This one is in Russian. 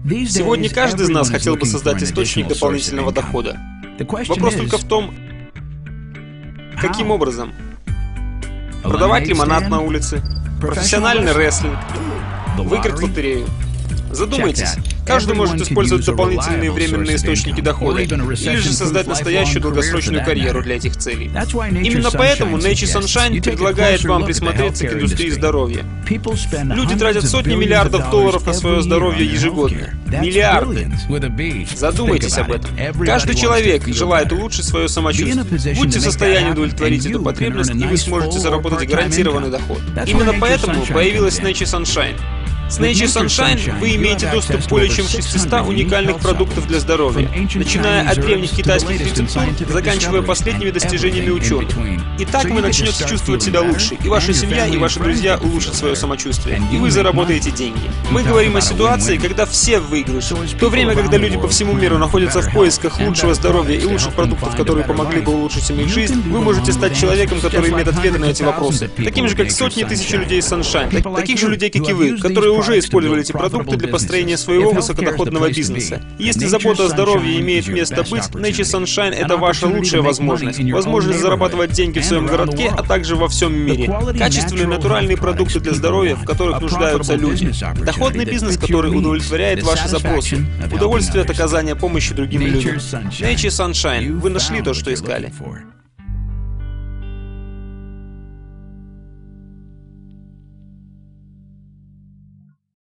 Сегодня каждый из нас хотел бы создать источник дополнительного дохода. Вопрос только в том, каким образом. Продавать лимонад на улице, профессиональный рестлинг, выиграть в лотерею. Задумайтесь, каждый может использовать дополнительные временные источники дохода, или же создать настоящую долгосрочную карьеру для этих целей. Именно поэтому Nature Sunshine предлагает вам присмотреться к индустрии здоровья. Люди тратят сотни миллиардов долларов на свое здоровье ежегодно. Миллиарды. Задумайтесь об этом. Каждый человек желает улучшить свое самочувствие. Будьте в состоянии удовлетворить эту потребность, и вы сможете заработать гарантированный доход. Именно поэтому появилась Nature Sunshine. С Nature Sunshine вы имеете доступ к более чем 600 уникальных продуктов для здоровья, начиная от древних китайских рецептур, заканчивая последними достижениями ученых. И так вы начнете чувствовать себя лучше, и ваша семья, и ваши друзья улучшат свое самочувствие, и вы заработаете деньги. Мы говорим о ситуации, когда все выиграют. В то время, когда люди по всему миру находятся в поисках лучшего здоровья и лучших продуктов, которые помогли бы улучшить им их жизнь, вы можете стать человеком, который имеет ответы на эти вопросы. Таким же, как сотни тысяч людей из Sunshine, таких же людей, как и вы, которые уже использовали эти продукты для построения своего высокодоходного бизнеса. Если забота о здоровье имеет место быть, Nature Sunshine — это ваша лучшая возможность. Возможность зарабатывать деньги в своем городке, а также во всем мире. Качественные натуральные продукты для здоровья, в которых нуждаются люди. Доходный бизнес, который удовлетворяет ваши запросы. Удовольствие от оказания помощи другим людям. Nature Sunshine. Вы нашли то, что искали.